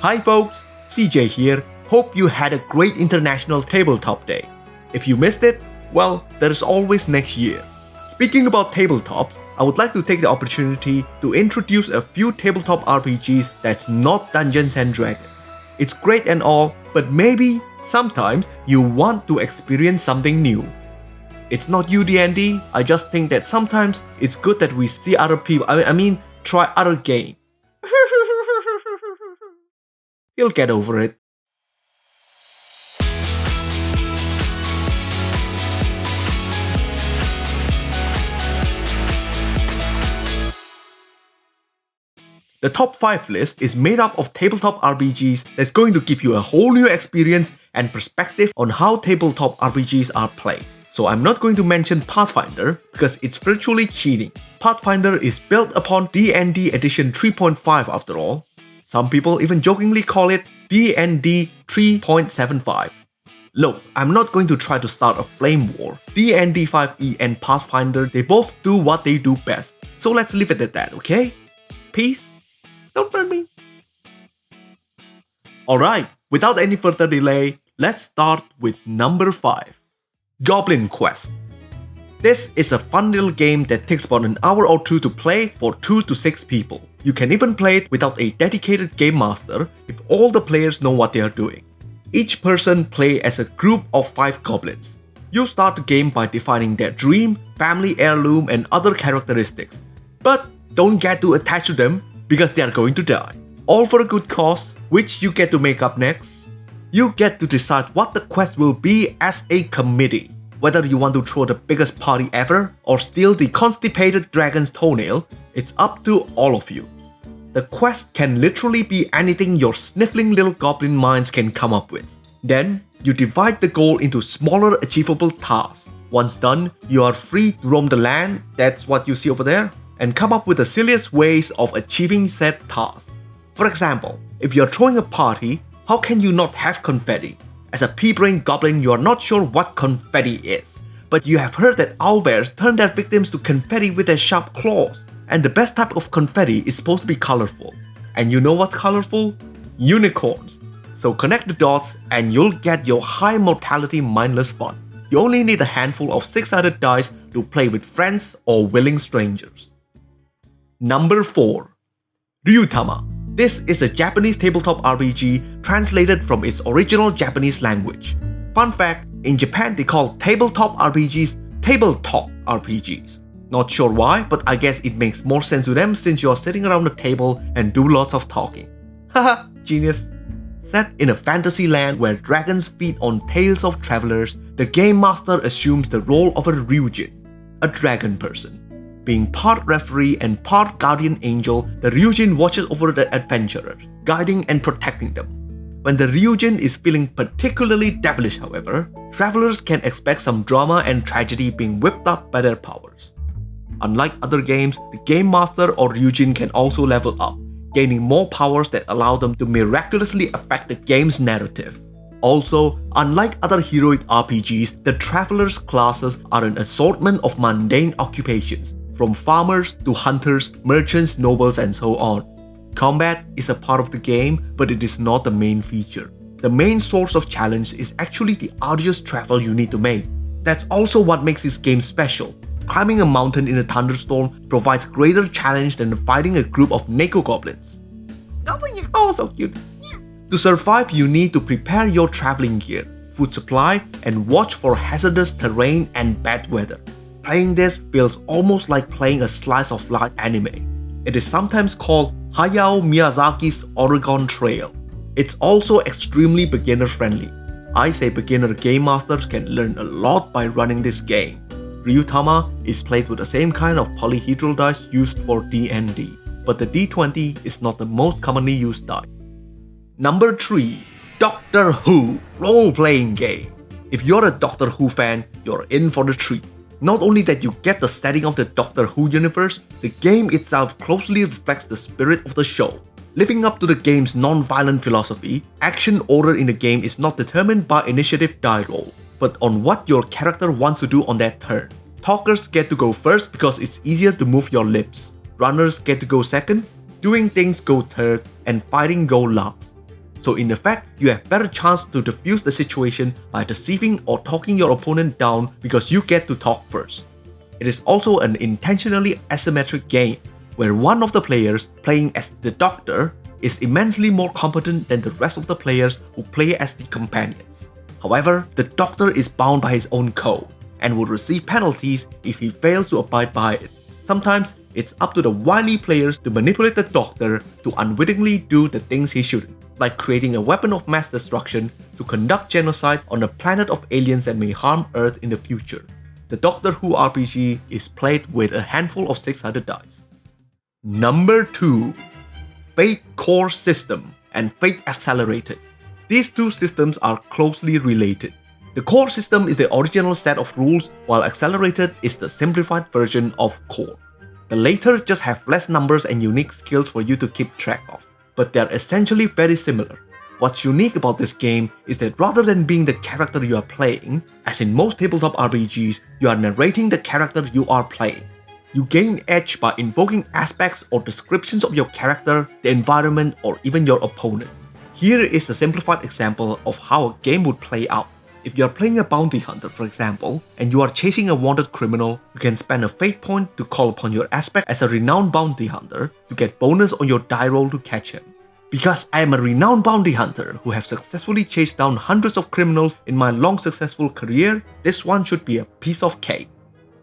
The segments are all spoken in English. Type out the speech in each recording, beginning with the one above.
Hi folks, CJ here. Hope you had a great International Tabletop Day. If you missed it, well, there's always next year. Speaking about tabletops, I would like to take the opportunity to introduce a few tabletop RPGs that's not Dungeons and Dragons. It's great and all, but maybe, sometimes, you want to experience something new. It's not you D&D, I just think that sometimes it's good that we see other people, try other games. You'll get over it. The top 5 list is made up of tabletop RPGs that's going to give you a whole new experience and perspective on how tabletop RPGs are played. So I'm not going to mention Pathfinder because it's virtually cheating. Pathfinder is built upon D&D edition 3.5 after all. Some people even jokingly call it D&D 3.75. Look, I'm not going to try to start a flame war. D&D 5e and Pathfinder, they both do what they do best. So let's leave it at that, okay? Peace. Don't burn me. Alright, without any further delay, let's start with number 5. Goblin Quest. This is a fun little game that takes about an hour or two to play for 2 to 6 people. You can even play it without a dedicated game master if all the players know what they are doing. Each person plays as a group of 5 goblins. You start the game by defining their dream, family heirloom, and other characteristics. But don't get too attached to them because they are going to die. All for a good cause, which you get to make up next. You get to decide what the quest will be as a committee. Whether you want to throw the biggest party ever or steal the constipated dragon's toenail, it's up to all of you. The quest can literally be anything your sniffling little goblin minds can come up with. Then, you divide the goal into smaller achievable tasks. Once done, you are free to roam the land, that's what you see over there, and come up with the silliest ways of achieving said tasks. For example, if you're throwing a party, how can you not have confetti? As a pea-brain goblin, you are not sure what confetti is. But you have heard that owlbears turn their victims to confetti with their sharp claws. And the best type of confetti is supposed to be colorful. And you know what's colorful? Unicorns. So connect the dots and you'll get your high mortality mindless fun. You only need a handful of 6-sided dice to play with friends or willing strangers. Number 4. Ryutama. This is a Japanese tabletop RPG translated from its original Japanese language. Fun fact, in Japan they call tabletop RPGs tabletop RPGs. Not sure why, but I guess it makes more sense to them since you are sitting around a table and do lots of talking. Haha, genius. Set in a fantasy land where dragons feed on tales of travelers, the game master assumes the role of a Ryujin, a dragon person. Being part referee and part guardian angel, the Ryujin watches over the adventurers, guiding and protecting them. When the Ryujin is feeling particularly devilish, however, travelers can expect some drama and tragedy being whipped up by their powers. Unlike other games, the Game Master or Ryujin can also level up, gaining more powers that allow them to miraculously affect the game's narrative. Also, unlike other heroic RPGs, the Travelers classes are an assortment of mundane occupations, from farmers to hunters, merchants, nobles, and so on. Combat is a part of the game, but it is not the main feature. The main source of challenge is actually the arduous travel you need to make. That's also what makes this game special. Climbing a mountain in a thunderstorm provides greater challenge than fighting a group of Neko goblins. Oh, so cute. To survive, you need to prepare your traveling gear, food supply, and watch for hazardous terrain and bad weather. Playing this feels almost like playing a slice of life anime. It is sometimes called Hayao Miyazaki's Oregon Trail. It's also extremely beginner friendly. I say beginner game masters can learn a lot by running this game. Ryutama is played with the same kind of polyhedral dice used for D&D, but the D20 is not the most commonly used die. Number 3. Doctor Who role-playing game. If you're a Doctor Who fan, you're in for the treat. Not only that you get the setting of the Doctor Who universe, the game itself closely reflects the spirit of the show. Living up to the game's non-violent philosophy, action order in the game is not determined by initiative die roll, but on what your character wants to do on that turn. Talkers get to go first because it's easier to move your lips. Runners get to go second, doing things go third, and fighting go last. So in effect, you have better chance to defuse the situation by deceiving or talking your opponent down because you get to talk first. It is also an intentionally asymmetric game, where one of the players playing as the Doctor is immensely more competent than the rest of the players who play as the companions. However, the Doctor is bound by his own code, and will receive penalties if he fails to abide by it. Sometimes, it's up to the wily players to manipulate the Doctor to unwittingly do the things he shouldn't, like creating a weapon of mass destruction to conduct genocide on a planet of aliens that may harm Earth in the future. The Doctor Who RPG is played with a handful of 600 dice. Number 2. Fate Core System and Fate Accelerated. These two systems are closely related. The Core system is the original set of rules, while Accelerated is the simplified version of Core. The latter just have less numbers and unique skills for you to keep track of, but they are essentially very similar. What's unique about this game is that rather than being the character you are playing, as in most tabletop RPGs, you are narrating the character you are playing. You gain edge by invoking aspects or descriptions of your character, the environment, or even your opponent. Here is a simplified example of how a game would play out. If you are playing a bounty hunter, for example, and you are chasing a wanted criminal, you can spend a fate point to call upon your aspect as a renowned bounty hunter to get bonus on your die roll to catch him. Because I am a renowned bounty hunter who have successfully chased down hundreds of criminals in my long successful career, this one should be a piece of cake.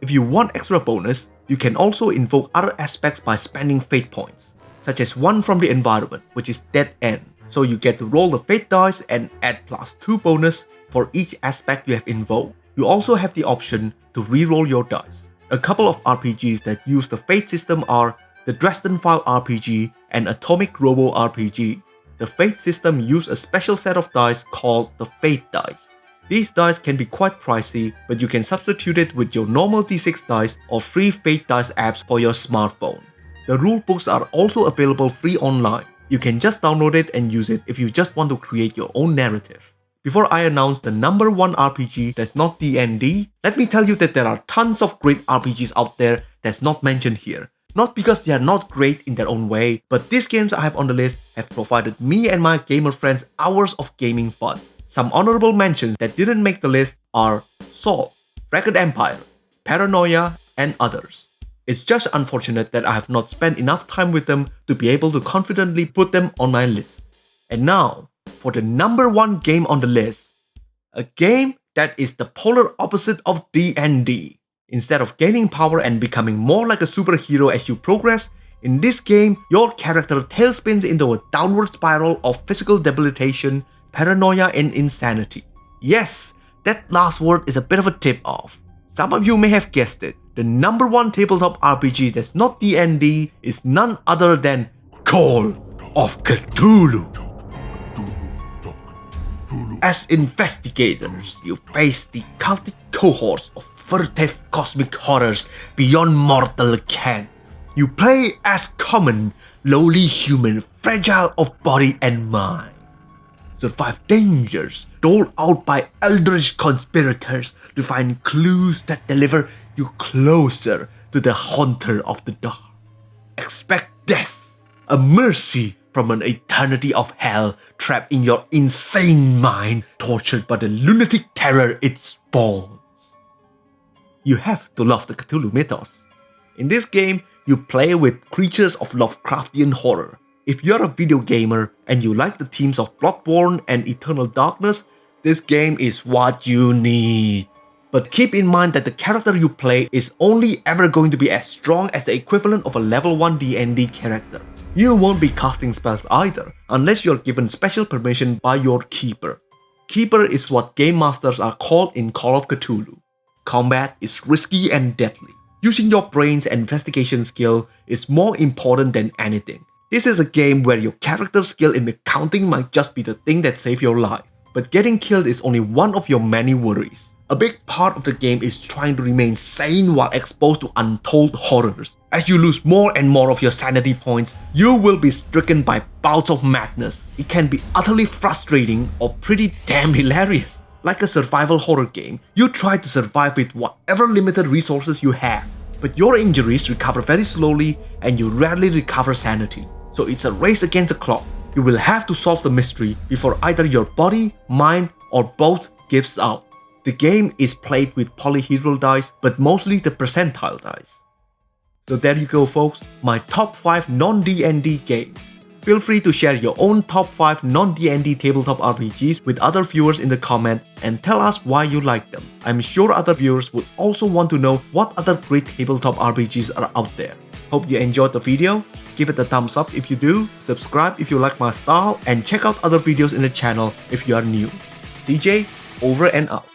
If you want extra bonus, you can also invoke other aspects by spending fate points, such as one from the environment, which is Dead End. So you get to roll the fate dice and add +2 bonus for each aspect you have invoked. You also have the option to re-roll your dice. A couple of RPGs that use the fate system are the Dresden File RPG and Atomic Robo RPG. The fate system uses a special set of dice called the fate dice. These dice can be quite pricey, but you can substitute it with your normal D6 dice or free fate dice apps for your smartphone. The rulebooks are also available free online. You can just download it and use it if you just want to create your own narrative. Before I announce the number 1 RPG that's not D&D, let me tell you that there are tons of great RPGs out there that's not mentioned here. Not because they are not great in their own way, but these games I have on the list have provided me and my gamer friends hours of gaming fun. Some honorable mentions that didn't make the list are Saw, Ragged Empire, Paranoia, and others. It's just unfortunate that I have not spent enough time with them to be able to confidently put them on my list. And now, for the number 1 game on the list, a game that is the polar opposite of D&D. Instead of gaining power and becoming more like a superhero as you progress, in this game, your character tailspins into a downward spiral of physical debilitation, paranoia, and insanity. Yes, that last word is a bit of a tip-off. Some of you may have guessed it. The number 1 tabletop RPG that's not D&D is none other than Call of Cthulhu. As investigators, you face the cultic cohorts of furtive cosmic horrors beyond mortal ken. You play as common, lowly human, fragile of body and mind. Survive dangers doled out by eldritch conspirators to find clues that deliver you closer to the haunter of the dark. Expect death, a mercy from an eternity of hell trapped in your insane mind, tortured by the lunatic terror it spawns. You have to love the Cthulhu mythos. In this game, you play with creatures of Lovecraftian horror. If you're a video gamer and you like the themes of Bloodborne and Eternal Darkness, this game is what you need. But keep in mind that the character you play is only ever going to be as strong as the equivalent of a level 1 D&D character. You won't be casting spells either, unless you're given special permission by your keeper. Keeper is what game masters are called in Call of Cthulhu. Combat is risky and deadly. Using your brains and investigation skill is more important than anything. This is a game where your character skill in the counting might just be the thing that saves your life, but getting killed is only one of your many worries. A big part of the game is trying to remain sane while exposed to untold horrors. As you lose more and more of your sanity points, you will be stricken by bouts of madness. It can be utterly frustrating or pretty damn hilarious. Like a survival horror game, you try to survive with whatever limited resources you have, but your injuries recover very slowly and you rarely recover sanity. So it's a race against the clock. You will have to solve the mystery before either your body, mind, or both gives out. The game is played with polyhedral dice, but mostly the percentile dice. So there you go folks, my top 5 non-D&D games. Feel free to share your own top 5 non-D&D tabletop RPGs with other viewers in the comment and tell us why you like them. I'm sure other viewers would also want to know what other great tabletop RPGs are out there. Hope you enjoyed the video. Give it a thumbs up if you do, subscribe if you like my style, and check out other videos in the channel if you are new. DJ, over and out.